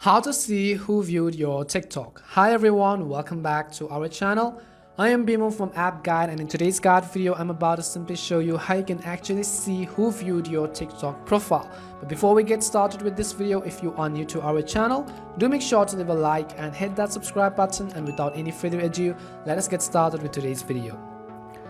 How to see who viewed your TikTok. Hi everyone, welcome back to our channel. I am Bimo from App Guide, and in today's guide video I'm about to simply show you how you can actually see who viewed your TikTok profile. But before we get started with this video, if you are new to our channel, do make sure to leave a like and hit that subscribe button, and without any further ado, let us get started with today's video.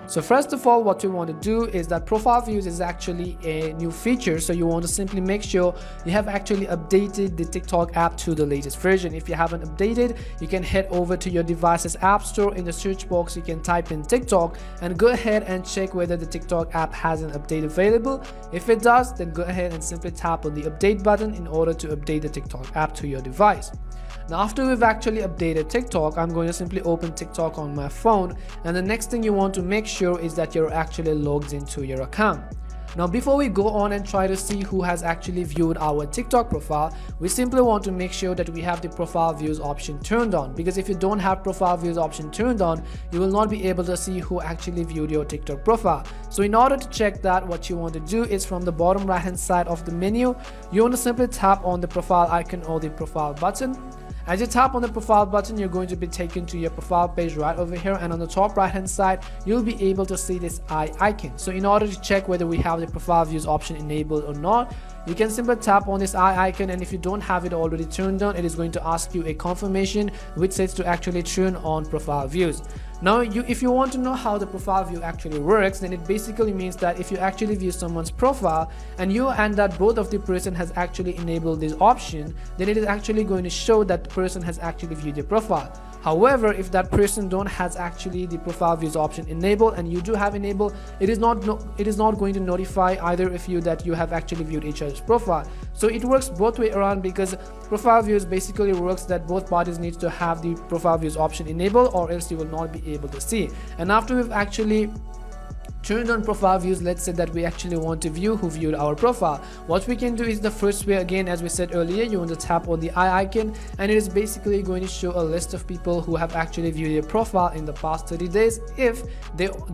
So first of all, what we want to do is that profile views is actually a new feature. So you want to simply make sure you have actually updated the TikTok app to the latest version. If you haven't updated, you can head over to your device's app store. In the search box, you can type in TikTok and go ahead and check whether the TikTok app has an update available. If it does, then go ahead and simply tap on the update button in order to update the TikTok app to your device. Now, after we've actually updated TikTok, I'm going to simply open TikTok on my phone, and the next thing you want to make sure is that you're actually logged into your account. Now, before we go on and try to see who has actually viewed our TikTok profile, we simply want to make sure that we have the profile views option turned on, because if you don't have profile views option turned on, you will not be able to see who actually viewed your TikTok profile. So in order to check that, what you want to do is from the bottom right hand side of the menu, you want to simply tap on the profile icon or the profile button. As you tap on the profile button, you're going to be taken to your profile page right over here, and on the top right hand side you'll be able to see this eye icon. So in order to check whether we have the profile views option enabled or not, you can simply tap on this eye icon, and if you don't have it already turned on, it is going to ask you a confirmation which says to actually turn on profile views. Now, if you want to know how the profile view actually works, then it basically means that if you actually view someone's profile and that both of the person has actually enabled this option, then it is actually going to show that the person has actually viewed your profile. However, if that person has actually the profile views option enabled and you do have enabled, it is not going to notify either of you that you have actually viewed each other's profile. So it works both way around, because profile views basically works that both parties need to have the profile views option enabled, or else you will not be able to see. And after we've actually turned on profile views, let's say that we actually want to view who viewed our profile, what we can do is the first way, again, as we said earlier, you want to tap on the eye icon, and it is basically going to show a list of people who have actually viewed your profile in the past 30 days if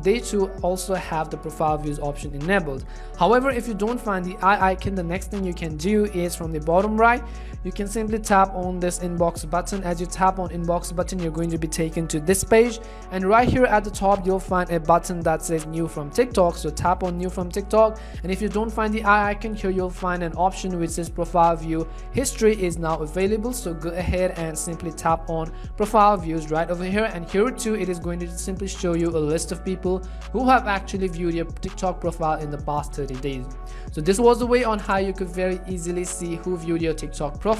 they too also have the profile views option enabled. However, if you don't find the eye icon, the next thing you can do is from the bottom right, you can simply tap on this inbox button. As you tap on inbox button, you're going to be taken to this page, and right here at the top you'll find a button that says new from TikTok. So tap on new from TikTok, and if you don't find the eye icon here, you'll find an option which says profile view history is now available. So go ahead and simply tap on profile views right over here, and here too it is going to simply show you a list of people who have actually viewed your TikTok profile in the past 30 days. So this was the way on how you could very easily see who viewed your TikTok profile.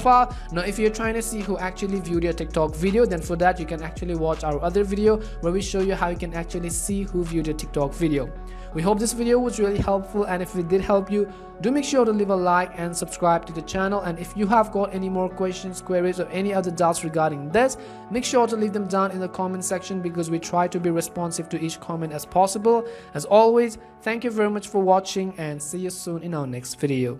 Now, if you're trying to see who actually viewed your TikTok video, then for that you can actually watch our other video where we show you how you can actually see who viewed your TikTok video. We hope this video was really helpful, and if it did help you, do make sure to leave a like and subscribe to the channel. And if you have got any more questions, queries, or any other doubts regarding this, make sure to leave them down in the comment section, because we try to be responsive to each comment as possible. As always, thank you very much for watching, and see you soon in our next video.